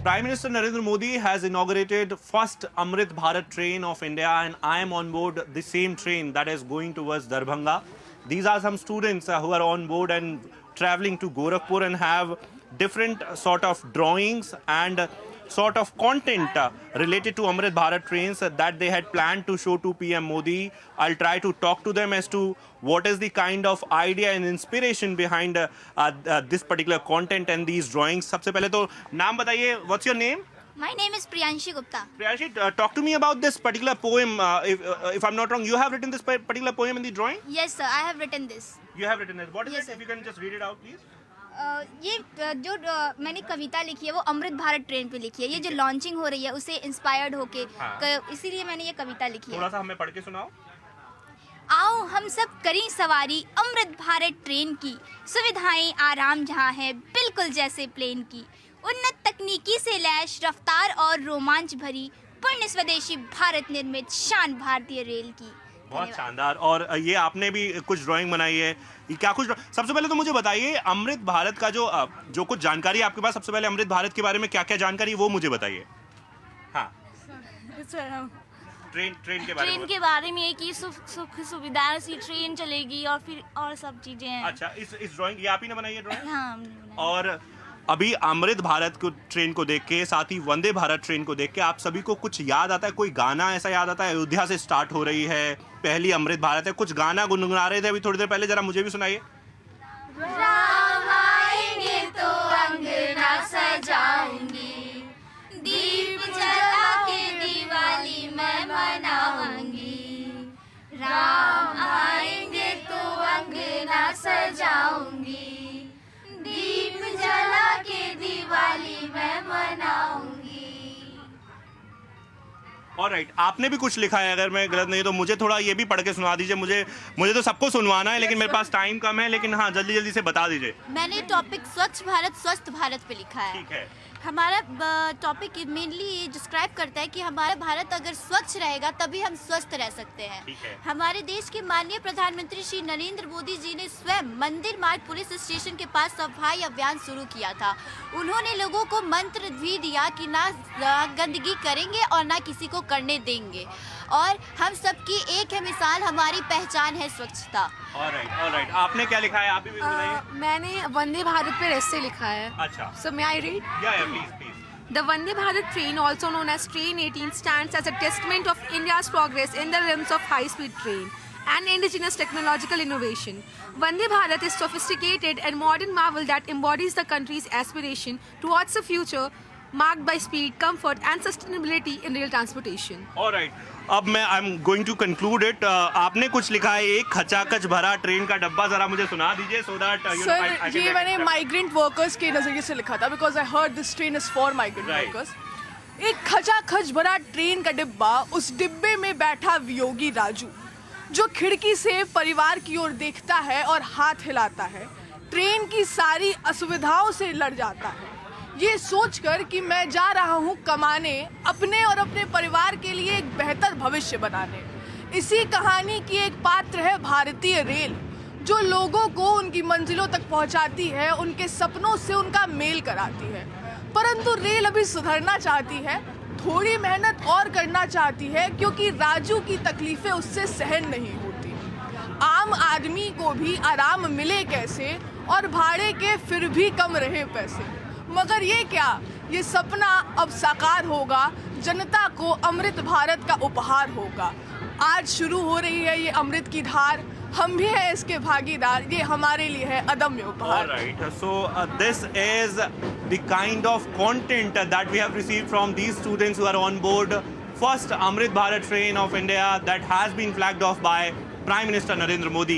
Prime Minister Narendra Modi has inaugurated first Amrit Bharat train of India, and I am on board the same train that is going towards Darbhanga. These are some students who are on board and traveling to Gorakhpur and have different sort of drawings and sort of content related to Amrit Bharat trains that they had planned to show to PM Modi. I'll try to talk to them as to what is the kind of idea and inspiration behind this particular content and these drawings. सबसे पहले तो नाम बताइए. What's your name? My name is Priyanshi Gupta. Priyanshi, talk to me about this particular poem. If I'm not wrong, you have written this particular poem in the drawing? Yes sir, I have written this. You have written it. What is Yes, it? sir. If you can just read it out, please. ये जो मैंने कविता लिखी है वो Amrit Bharat train पे लिखी है. ये जो लॉन्चिंग हो रही है उससे इंस्पायर्ड होके इसीलिए मैंने ये कविता लिखी है. थोड़ा सा हमें पढ़ के सुनाओ. आओ हम सब करें सवारी अमृत भारत ट्रेन की, सुविधाएं आराम जहां है बिल्कुल जैसे प्लेन की, उन्नत तकनीकी से लैस रफ्तार और रोमांच भरी, पूर्ण स्वदेशी भारत निर्मित शान भारतीय रेल की. बहुत शानदार. और ये आपने भी कुछ ड्राइंग बनाई है. ये क्या कुछ सबसे पहले तो मुझे बताइए अमृत भारत का जो कुछ जानकारी आपके पास, सबसे पहले अमृत भारत के बारे में क्या क्या जानकारी वो मुझे बताइए. हाँ, ट्रेन के बारे में. ट्रेन के बारे में कि सुख सुविधाएं सी ट्रेन चलेगी और फिर और सब चीजें हैं. अच्छा, इस ड्राइंग ये आप ही ने बनाई है ड्राइंग? हाँ, हमने बनाई. और अभी अमृत भारत को ट्रेन को देख के, साथ ही वंदे भारत ट्रेन को देख के आप सभी को कुछ याद आता है? कोई गाना ऐसा याद आता है? अयोध्या से स्टार्ट हो रही है, पहली अमृत भारत है, कुछ गाना गुनगुना रहे थे अभी थोड़ी देर पहले, जरा मुझे भी सुनाइए. राम आएंगे तो अंगना सजाऊंगी, दीप जला के दिवाली मैं मनाऊंगी. राम आएंगे तो अंगना सजाऊंगी, दीप जला के दिवाली मैं मनाऊंगी. ऑलराइट, आपने भी कुछ लिखा है, अगर मैं गलत नहीं तो मुझे थोड़ा ये भी पढ़ के सुना दीजिए. मुझे तो सबको सुनवाना है लेकिन मेरे पास टाइम कम है, लेकिन हाँ जल्दी से बता दीजिए. मैंने टॉपिक स्वच्छ भारत स्वस्थ भारत पे लिखा है. ठीक है. हमारा टॉपिक मेनली ये डिस्क्राइब करता है कि हमारा भारत अगर स्वच्छ रहेगा तभी हम स्वस्थ रह सकते हैं. ठीक है. हमारे देश के माननीय प्रधानमंत्री श्री नरेंद्र मोदी जी ने स्वयं मंदिर मार्ग पुलिस स्टेशन के पास सफाई अभियान शुरू किया था. उन्होंने लोगों को मंत्र भी दिया कि ना गंदगी करेंगे और ना किसी को करने देंगे, और हम सबकी एक है मिसाल, हमारी पहचान है स्वच्छता. ऑलराइट, आपने क्या लिखा है? आप भी बताइए. मैंने वंदे भारत पे ऐसे लिखा है. अच्छा. So may I read? Yeah, please. The Vande Bharat train, also known as Train 18, stands as a testament of India's progress in the realms of high-speed train and indigenous technological innovation. Vande Bharat is sophisticated and modern marvel that embodies the country's aspiration towards a future marked by speed, comfort and sustainability in rail transportation. Alright, अब मैं I am going to conclude it. आपने कुछ लिखा है, एक खचाखच भरा train का डब्बा, जरा मुझे सुना दीजिए सो दैट सर ये मैंने माइग्रेंट वर्कर्स के नजरिए से लिखा था, because I heard this train is for migrant Right. Workers. एक खचाखच भरा ट्रेन का डिब्बा, उस डिब्बे में बैठा वियोगी राजू जो खिड़की से परिवार की ओर देखता है और हाथ हिलाता है, ट्रेन की सारी असुविधाओं से लड़ जाता है, ये सोचकर कि मैं जा रहा हूँ कमाने, अपने और अपने परिवार के लिए एक बेहतर भविष्य बनाने. इसी कहानी की एक पात्र है भारतीय रेल, जो लोगों को उनकी मंजिलों तक पहुँचाती है, उनके सपनों से उनका मेल कराती है. परंतु रेल अभी सुधरना चाहती है, थोड़ी मेहनत और करना चाहती है, क्योंकि राजू की तकलीफें उससे सहन नहीं होती. आम आदमी को भी आराम मिले कैसे, और भाड़े के फिर भी कम रहे पैसे. मगर ये क्या, ये सपना अब साकार होगा, जनता को अमृत भारत का उपहार होगा. आज शुरू हो रही है ये अमृत की धार, हम भी हैं इसके भागीदार, ये हमारे लिए है अदम्य उपहार. Alright, so this is the kind of content that we have received from these students who are on board first Amrit Bharat train of India that has been flagged off by Prime Minister Narendra Modi.